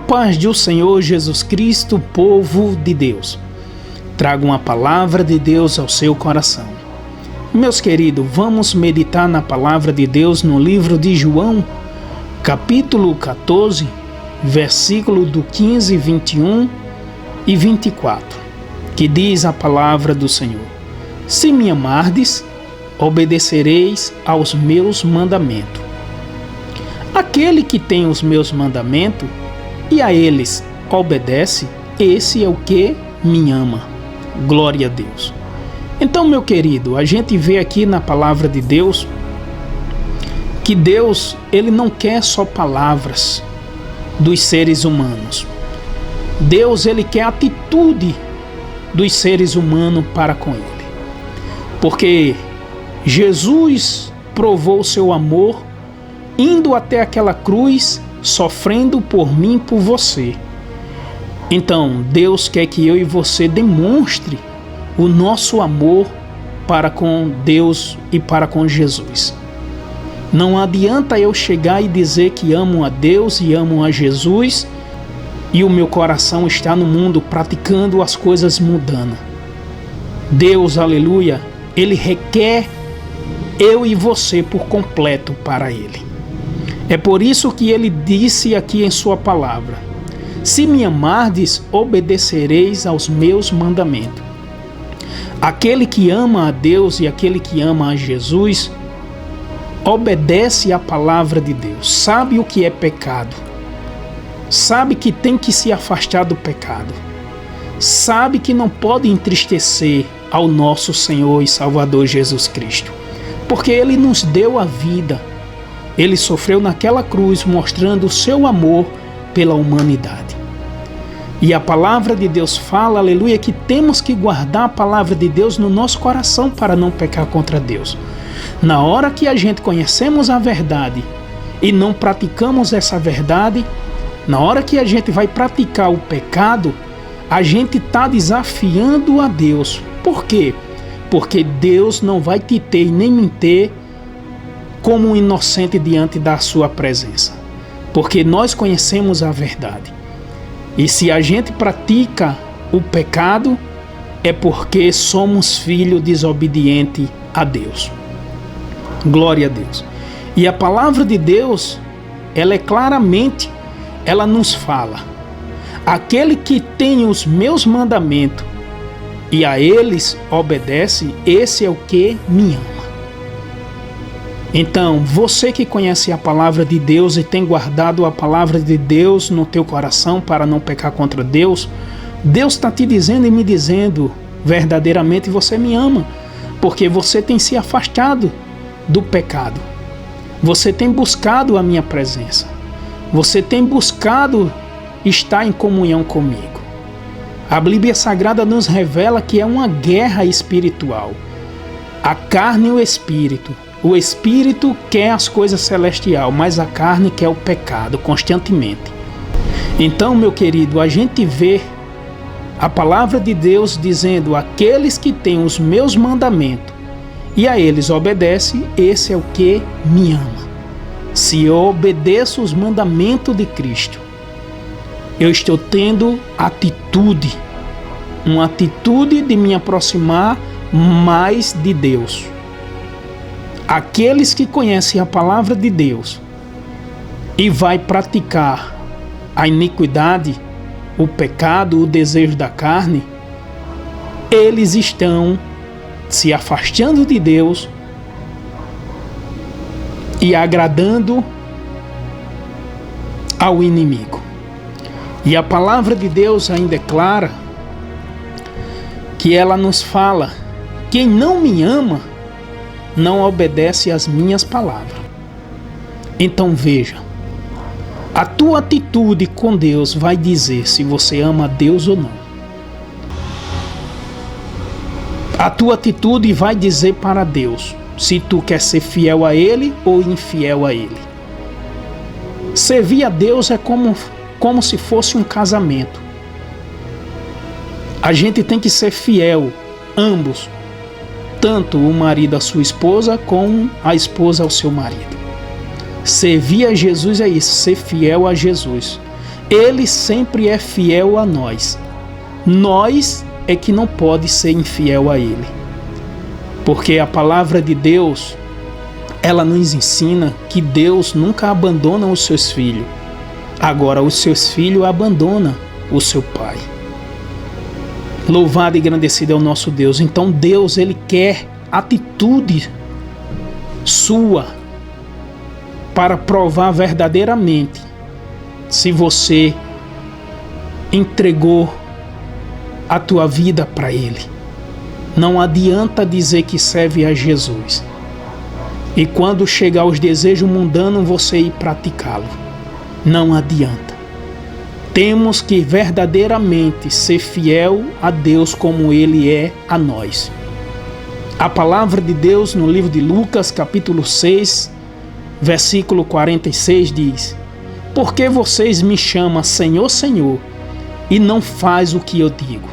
paz do Senhor Jesus Cristo, povo de Deus. Trago uma palavra de Deus ao seu coração. Meus queridos, vamos meditar na palavra de Deus no livro de João, capítulo 14, versículo do 15, 21 e 24, que diz a palavra do Senhor: Se me amardes, obedecereis aos meus mandamentos. Aquele que tem os meus mandamentos e a eles obedece, esse é o que me ama. Glória a Deus. Então, meu querido, a gente vê aqui na palavra de Deus que Deus, ele não quer só palavras dos seres humanos. Deus, ele quer a atitude dos seres humanos para com ele. Porque Jesus provou o seu amor indo até aquela cruz, sofrendo por mim e por você. Então, Deus quer que eu e você demonstre o nosso amor para com Deus e para com Jesus. Não adianta eu chegar e dizer que amo a Deus e amo a Jesus e o meu coração está no mundo praticando as coisas mudando. Deus, aleluia, ele requer eu e você por completo para ele. É por isso que ele disse aqui em sua palavra: Se me amardes, obedecereis aos meus mandamentos. Aquele que ama a Deus e aquele que ama a Jesus obedece à palavra de Deus, sabe o que é pecado, sabe que tem que se afastar do pecado, sabe que não pode entristecer ao nosso Senhor e Salvador Jesus Cristo, porque Ele nos deu a vida. Ele sofreu naquela cruz mostrando o seu amor pela humanidade. E a palavra de Deus fala, aleluia, que temos que guardar a palavra de Deus no nosso coração para não pecar contra Deus. Na hora que a gente conhecemos a verdade e não praticamos essa verdade, na hora que a gente vai praticar o pecado, a gente está desafiando a Deus. Por quê? Porque Deus não vai te ter e nem me ter como um inocente diante da sua presença, porque nós conhecemos a verdade. E se a gente pratica o pecado, é porque somos filhos desobedientes a Deus. Glória a Deus. E a palavra de Deus, ela é claramente, ela nos fala: aquele que tem os meus mandamentos e a eles obedece, esse é o que me ama. Então, você que conhece a palavra de Deus e tem guardado a palavra de Deus no teu coração para não pecar contra Deus, Deus está te dizendo e me dizendo: verdadeiramente você me ama, porque você tem se afastado do pecado, você tem buscado a minha presença, você tem buscado estar em comunhão comigo. A Bíblia Sagrada nos revela que é uma guerra espiritual, a carne e o espírito. O espírito quer as coisas celestiais, mas a carne quer o pecado constantemente. Então, meu querido, a gente vê a palavra de Deus dizendo: aqueles que têm os meus mandamentos e a eles obedece, esse é o que me ama. Se eu obedeço os mandamentos de Cristo, eu estou tendo atitude, uma atitude de me aproximar mais de Deus. Aqueles que conhecem a palavra de Deus e vai praticar a iniquidade, o pecado, o desejo da carne, eles estão se afastando de Deus e agradando ao inimigo. E a palavra de Deus ainda é clara, que ela nos fala: quem não me ama não obedece às minhas palavras. Então veja, a tua atitude com Deus vai dizer se você ama a Deus ou não. A tua atitude vai dizer para Deus se tu quer ser fiel a Ele ou infiel a Ele. Servir a Deus é como se fosse um casamento. A gente tem que ser fiel, ambos, tanto o marido à sua esposa como a esposa ao seu marido. Servir a Jesus é isso, ser fiel a Jesus. Ele sempre é fiel a nós. Nós é que não pode ser infiel a Ele. Porque a palavra de Deus, ela nos ensina que Deus nunca abandona os seus filhos. Agora os seus filhos abandonam o seu Pai. Louvado e engrandecido é o nosso Deus. Então Deus, Ele quer atitude sua para provar verdadeiramente se você entregou a tua vida para Ele. Não adianta dizer que serve a Jesus e quando chegar os desejos mundanos você ir praticá-lo. Não adianta. Temos que verdadeiramente ser fiel a Deus como Ele é a nós. A palavra de Deus no livro de Lucas, capítulo 6, versículo 46 diz: Por que vocês me chamam Senhor, Senhor, e não faz o que eu digo?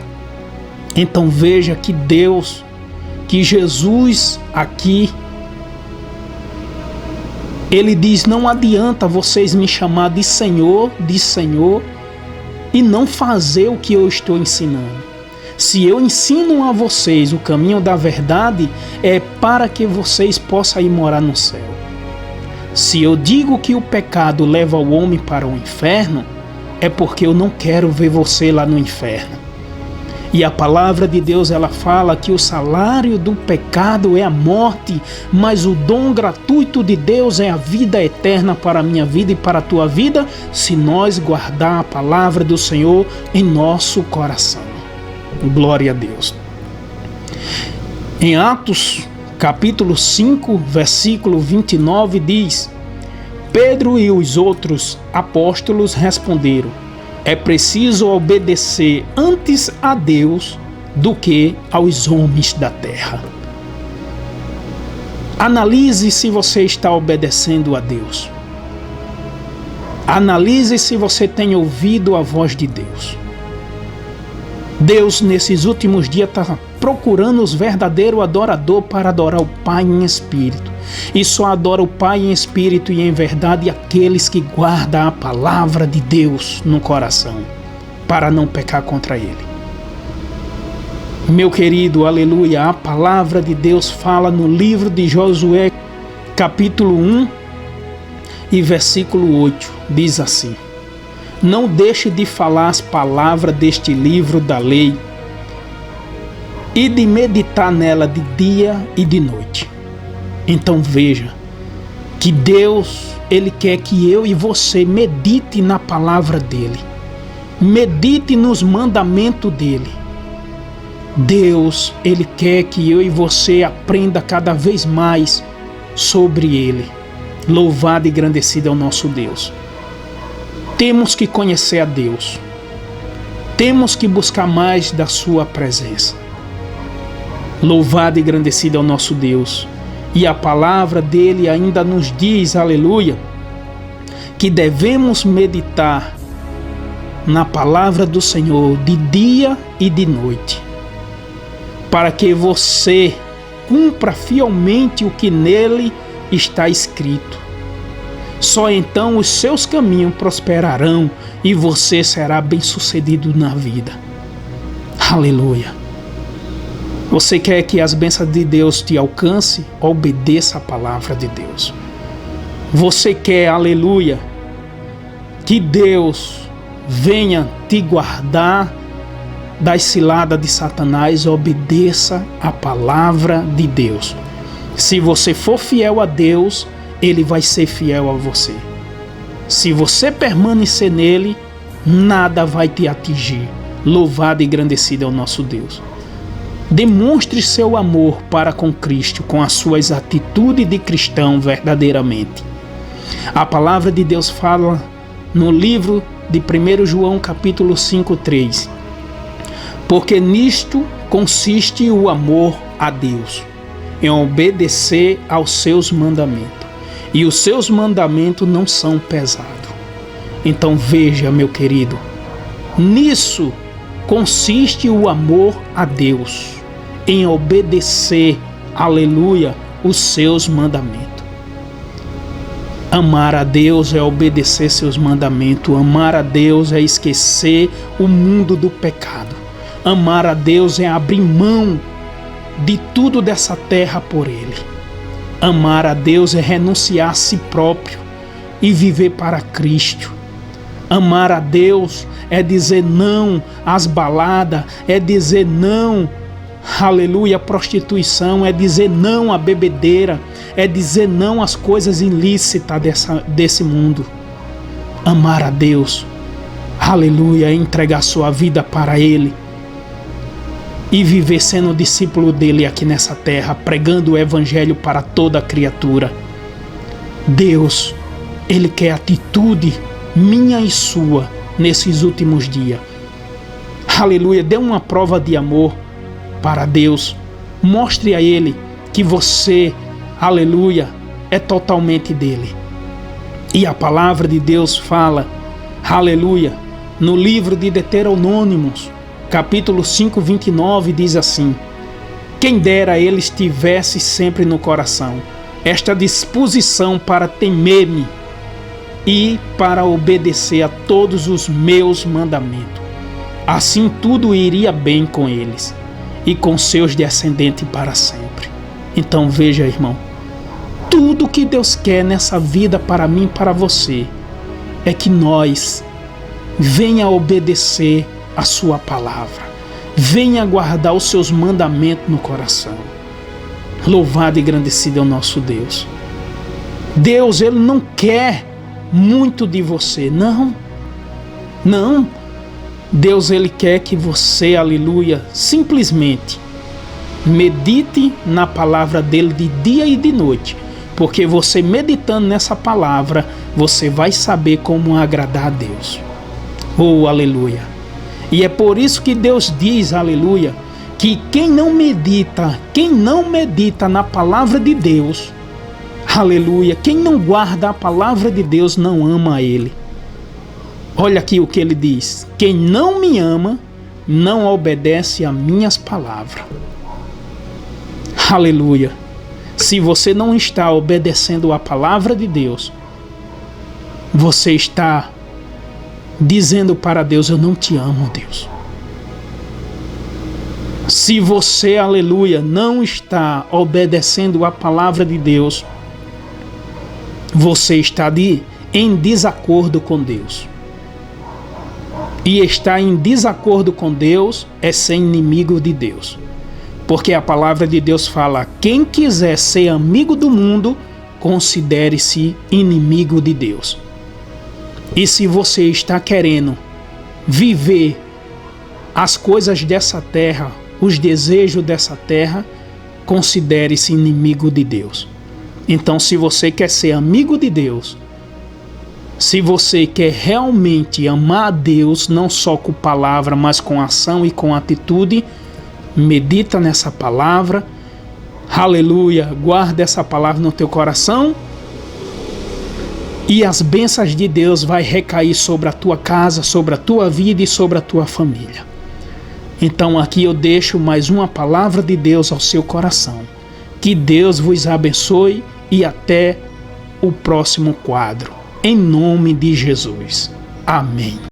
Então veja que Deus, que Jesus aqui, Ele diz: não adianta vocês me chamar de Senhor e não fazer o que eu estou ensinando. Se eu ensino a vocês o caminho da verdade, é para que vocês possam ir morar no céu. Se eu digo que o pecado leva o homem para o inferno, é porque eu não quero ver você lá no inferno. E a palavra de Deus, ela fala que o salário do pecado é a morte, mas o dom gratuito de Deus é a vida eterna para a minha vida e para a tua vida, se nós guardar a palavra do Senhor em nosso coração. Glória a Deus. Em Atos, capítulo 5, versículo 29 diz: Pedro e os outros apóstolos responderam: é preciso obedecer antes a Deus do que aos homens da terra. Analise se você está obedecendo a Deus. Analise se você tem ouvido a voz de Deus. Deus, nesses últimos dias, está procurando os verdadeiros adoradores para adorar o Pai em espírito. E só adora o Pai em espírito e em verdade aqueles que guardam a palavra de Deus no coração, para não pecar contra Ele. Meu querido, aleluia, a palavra de Deus fala no livro de Josué, capítulo 1 e versículo 8, diz assim: Não deixe de falar as palavras deste livro da lei e de meditar nela de dia e de noite. Então veja que Deus, Ele quer que eu e você medite na palavra dEle. Medite nos mandamentos dEle. Deus, Ele quer que eu e você aprenda cada vez mais sobre Ele. Louvado e engrandecido é o nosso Deus. Temos que conhecer a Deus. Temos que buscar mais da sua presença. Louvado e engrandecido é o nosso Deus. E a palavra dele ainda nos diz, aleluia, que devemos meditar na palavra do Senhor de dia e de noite, para que você cumpra fielmente o que nele está escrito. Só então os seus caminhos prosperarão e você será bem-sucedido na vida. Aleluia. Você quer que as bênçãos de Deus te alcance? Obedeça a palavra de Deus. Você quer, aleluia, que Deus venha te guardar das ciladas de Satanás? Obedeça a palavra de Deus. Se você for fiel a Deus, Ele vai ser fiel a você. Se você permanecer nele, nada vai te atingir. Louvado e engrandecido é o nosso Deus. Demonstre seu amor para com Cristo com as suas atitudes de cristão verdadeiramente. A palavra de Deus fala no livro de 1 João capítulo 5:3. Porque nisto consiste o amor a Deus, em obedecer aos seus mandamentos. E os seus mandamentos não são pesados. Então veja, meu querido, nisso consiste o amor a Deus, em obedecer, aleluia, os seus mandamentos. Amar a Deus é obedecer seus mandamentos. Amar a Deus é esquecer o mundo do pecado. Amar a Deus é abrir mão de tudo dessa terra por Ele. Amar a Deus é renunciar a si próprio e viver para Cristo. Amar a Deus é dizer não às baladas, é dizer não, aleluia, à prostituição, é dizer não à bebedeira, é dizer não às coisas ilícitas desse mundo. Amar a Deus, aleluia, é entregar sua vida para Ele e viver sendo discípulo dele aqui nessa terra, pregando o evangelho para toda criatura. Deus, Ele quer atitude minha e sua nesses últimos dias. Aleluia, dê uma prova de amor para Deus. Mostre a Ele que você, aleluia, é totalmente dele. E a palavra de Deus fala, aleluia, no livro de Deuteronômios, capítulo 5, 29, diz assim: quem dera ele estivesse sempre no coração esta disposição para temer-me e para obedecer a todos os meus mandamentos. Assim tudo iria bem com eles e com seus descendentes para sempre. Então veja, irmão, tudo que Deus quer nessa vida para mim e para você é que nós venha obedecer a sua palavra, venha guardar os seus mandamentos no coração. Louvado e engrandecido é o nosso Deus. Deus, Ele não quer muito de você, não. Deus, Ele quer que você, aleluia, simplesmente medite na palavra dele de dia e de noite, porque você meditando nessa palavra, você vai saber como agradar a Deus. Oh, aleluia. E é por isso que Deus diz, aleluia, que quem não medita na palavra de Deus, aleluia, quem não guarda a palavra de Deus não ama a Ele. Olha aqui o que Ele diz: quem não me ama, não obedece a minhas palavras. Aleluia. Se você não está obedecendo a palavra de Deus, você está dizendo para Deus: eu não te amo, Deus. Se você, aleluia, não está obedecendo a palavra de Deus, você está em desacordo com Deus. E estar em desacordo com Deus é ser inimigo de Deus. Porque a palavra de Deus fala: quem quiser ser amigo do mundo, considere-se inimigo de Deus. E se você está querendo viver as coisas dessa terra, os desejos dessa terra, considere-se inimigo de Deus. Então, se você quer ser amigo de Deus, se você quer realmente amar a Deus, não só com palavra, mas com ação e com atitude, medita nessa palavra, aleluia, guarda essa palavra no teu coração, e as bênçãos de Deus vai recair sobre a tua casa, sobre a tua vida e sobre a tua família. Então aqui eu deixo mais uma palavra de Deus ao seu coração. Que Deus vos abençoe e até o próximo quadro. Em nome de Jesus. Amém.